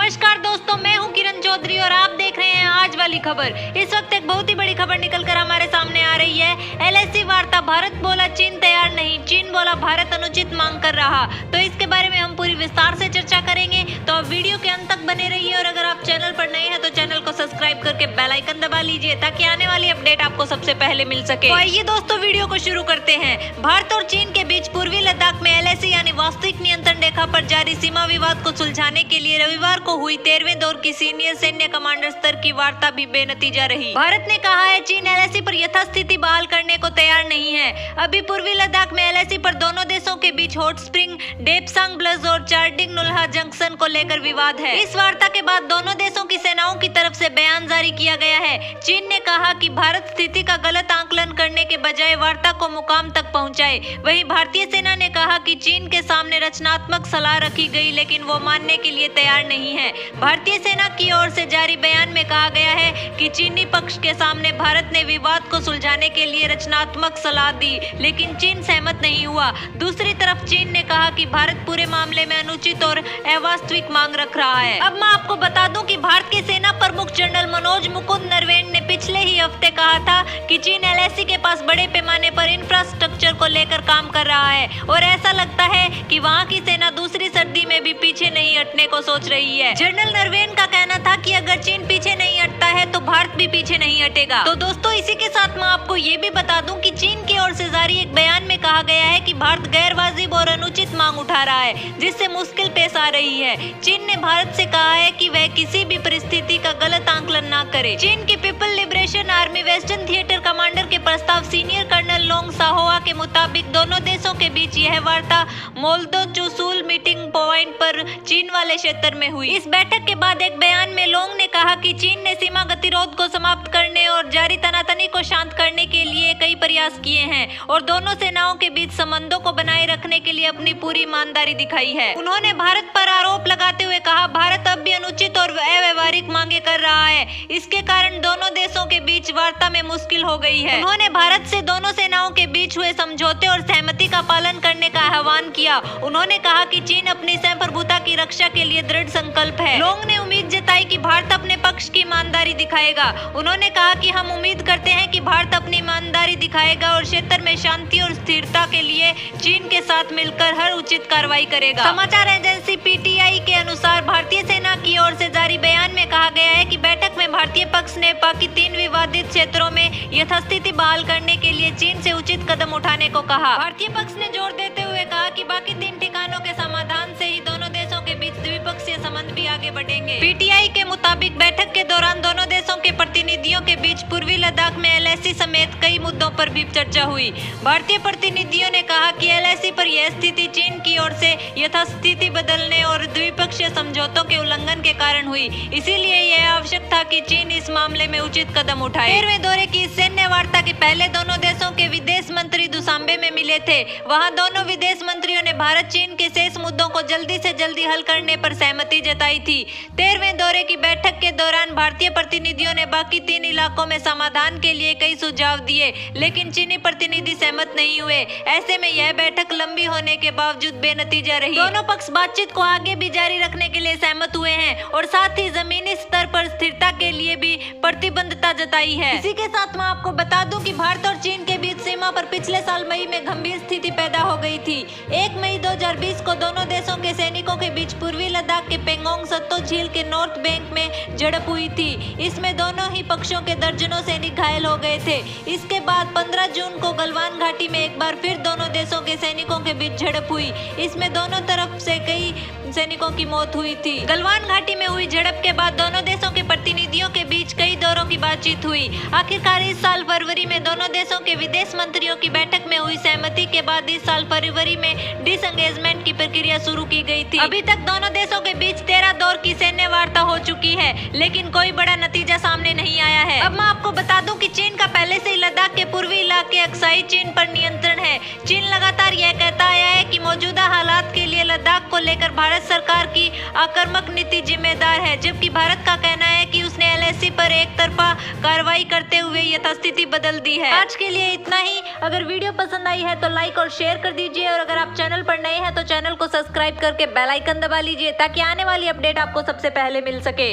नमस्कार दोस्तों, मैं हूं किरण चौधरी और आप देख रहे हैं आज वाली खबर। इस वक्त एक बहुत ही बड़ी खबर निकलकर हमारे सामने आ रही है। एलएसी वार्ता, भारत बोला चीन तैयार नहीं, चीन बोला भारत अनुचित मांग कर रहा। तो इसके बारे में हम पूरी विस्तार से चर्चा करेंगे, तो आप वीडियो के अंत तक बने रहिए। और अगर आप चैनल पर नए हैं तो चैनल को सब्सक्राइब करके बेल आइकन दबा लीजिए ताकि आने वाली अपडेट आपको सबसे पहले मिल सके। तो आइए दोस्तों, वीडियो को शुरू करते हैं। भारत और चीन के बीच पूर्वी लद्दाख में एलएसी यानी वास्तविक नियंत्रण रेखा पर जारी सीमा विवाद को सुलझाने के लिए रविवार को हुई 13वें दौर की सीनियर सैन्य कमांडर स्तर की वार्ता भी बेनतीजा रही। भारत ने कहा है चीन एलएसी पर यथास्थिति बहाल करने को तैयार नहीं है। अभी पूर्वी लद्दाख में एलएसी पर दोनों देशों के बीच हॉट स्प्रिंग, डेपसांग ब्लज और चार्डिंग नुल्हा जंक्शन को लेकर विवाद है। इस वार्ता के बाद दोनों देशों की सेनाओं की तरफ से बयान जारी किया गया है। चीन ने कहा कि भारत स्थिति का गलत आकलन करने के बजाय वार्ता को मुकाम तक पहुंचाए। वहीं भारतीय सेना ने कहा कि चीन के सामने रचनात्मक सलाह रखी गई लेकिन वो मानने के लिए तैयार नहीं है। भारतीय सेना की ओर से जारी बयान में कहा गया है कि चीनी पक्ष के सामने भारत ने विवाद को सुलझाने के लिए रचनात्मक सलाह दी लेकिन चीन सहमत नहीं हुआ। दूसरी तरफ चीन ने कहा कि भारत पूरे मामले में अनुचित और अवास्तविक मांग रख रहा है। अब मैं आपको बता दूं कि भारत के सेना प्रमुख जनरल मनोज मुकुंद नरवणे ने पिछले ही हफ्ते कहा था कि चीन एलएसी के पास बड़े पैमाने पर इंफ्रास्ट्रक्चर को लेकर काम कर रहा है और ऐसा लगता है कि वहां की सेना दूसरी सर्दी में भी पीछे नहीं हटने को सोच रही है। जनरल नरवणे का कहना था कि अगर चीन पीछे नहीं हटता है तो भारत भी पीछे नहीं हटेगा। तो दोस्तों, इसी के साथ मैं आपको ये भी बता दूं कि चीन की ओर से जारी एक बयान में कहा गया है कि भारत गैर वाजिब और अनुचित मांग उठा रहा है जिससे मुश्किल पेश आ रही है। चीन ने भारत से कहा है कि वह किसी भी परिस्थिति का गलत आकलन न करे। चीन की people liberation army western theatre commander के प्रस्ताव सीनियर कर्नल लोंग साहोआ के मुताबिक दोनों देशों के बीच यह वार्ता मोल्दो चुशुल मीटिंग पॉइंट पर चीन वाले क्षेत्र में हुई। इस बैठक के बाद एक बयान में लोंग ने कहा कि चीन ने सीमा गतिरोध को समाप्त करने और जारी तनातनी को शांत करने के लिए कई प्रयास किए हैं और दोनों सेनाओं के बीच संबंधों को बनाए रखने के लिए अपनी पूरी ईमानदारी दिखाई है। उन्होंने भारत पर आरोप लगाते हुए कहा, भारत अब भी अनुचित और अव्यवहारिक मांगे कर रहा है। इसके कारण दोनों देशों के बीच वार्ता में मुश्किल हो गई है। उन्होंने भारत से दोनों सेनाओं के बीच हुए समझौते और सहमति का पालन करने का आह्वान किया। उन्होंने कहा कि चीन अपनी संप्रभुता की रक्षा के लिए दृढ़ संकल्प है। लोंग ने उम्मीद जताई कि भारत अपने पक्ष की ईमानदारी दिखाएगा। उन्होंने कहा कि हम उम्मीद करते हैं कि भारत अपनी ईमानदारी दिखाएगा और क्षेत्र में शांति और स्थिरता के लिए चीन के साथ मिलकर हर उचित कार्रवाई करेगा। समाचार एजेंसी पीटीआई के अनुसार भारतीय सेना की ओर से जारी बयान में कहा गया है कि बैठक में भारतीय पक्ष ने बाकी 3 विवादित क्षेत्रों में यथास्थिति बहाल करने के लिए चीन से उचित कदम उठाने को कहा। भारतीय पक्ष ने जोर देते हुए कहा कि बाकी 3 ठिकानों के समाधान से ही दोनों देशों के बीच द्विपक्षीय संबंध भी आगे बढ़ेंगे। पीटीआई के मुताबिक बैठक के दौरान दोनों देशों के प्रतिनिधियों के बीच पूर्वी लद्दाख में एलएसी समेत कई मुद्दों पर भी चर्चा हुई। भारतीय प्रतिनिधियों ने कहा कि एलएसी पर यह स्थिति चीन की ओर से यथास्थिति बदलने और द्विपक्षीय समझौतों के उल्लंघन के कारण हुई, इसीलिए यह आवश्यक था कि चीन इस मामले में उचित कदम उठाए। 13वें दौरे की सैन्य वार्ता के पहले दोनों देशों के विदेश मंत्री दुशांबे में मिले थे। वहां दोनों विदेश मंत्रियों ने भारत चीन के शेष मुद्दों को जल्दी से जल्दी हल करने पर सहमति जताई थी। 13वें दौरे की बैठक के दौरान भारतीय प्रतिनिधियों ने बाकी 3 इलाकों में समाधान के लिए कई सुझाव दिए लेकिन चीनी प्रतिनिधि सहमत नहीं हुए। ऐसे में यह बैठक लंबी होने के बावजूद बेनतीजा रही। दोनों पक्ष बातचीत को आगे भी जारी रखने के लिए सहमत हुए हैं और साथ ही जमीनी स्तर पर स्थिरता के लिए भी प्रतिबद्धता जताई है। इसी के साथ मैं आपको बता दूं कि भारत और चीन के बीच सीमा पर पिछले साल मई में गंभीर स्थिति पैदा हो गई थी। 1 मई 2020 को दोनों देशों के सैनिकों के बीच पूर्वी लद्दाख के पेंगोंग सत्तो झील के नॉर्थ बैंक में झड़प हुई थी। इसमें दोनों ही पक्षों के दर्जनों सैनिक घायल हो गए थे। इसके बाद 15 जून को गलवान घाटी में एक बार फिर दोनों देशों के सैनिकों के बीच झड़प हुई। इसमें दोनों तरफ से कई सैनिकों की मौत हुई थी। गलवान घाटी में हुई झड़प के बाद दोनों देशों के प्रतिनिधियों के बीच कई दौरों की बातचीत हुई। आखिरकार इस साल फरवरी में दोनों देशों के विदेश मंत्रियों की बैठक में हुई सहमति के बाद इस साल फरवरी में डिसंगेजमेंट की प्रक्रिया शुरू की गई थी। अभी तक दोनों देशों के बीच 13 दौर की सैन्य वार्ता हो चुकी है लेकिन कोई बड़ा नतीजा सामने नहीं आया है। अब मैं आपको बता दूं कि चीन का पहले से ही लद्दाख के पूर्वी इलाके अक्साई चीन पर नियंत्रण है। चीन लगातार यह कहता आया है कि मौजूदा हालात के लिए लद्दाख को लेकर भारत सरकार की आक्रामक नीति जिम्मेदार है, जबकि भारत का कहना है कि उसने एलएसी पर एक तरफा कार्रवाई करते हुए यथास्थिति बदल दी है। आज के लिए इतना ही। अगर वीडियो पसंद आई है तो लाइक और शेयर कर दीजिए और अगर आप चैनल पर नए हैं तो चैनल को सब्सक्राइब करके बेल आइकन दबा लीजिए ताकि आने वाली अपडेट आपको सबसे पहले मिल सके।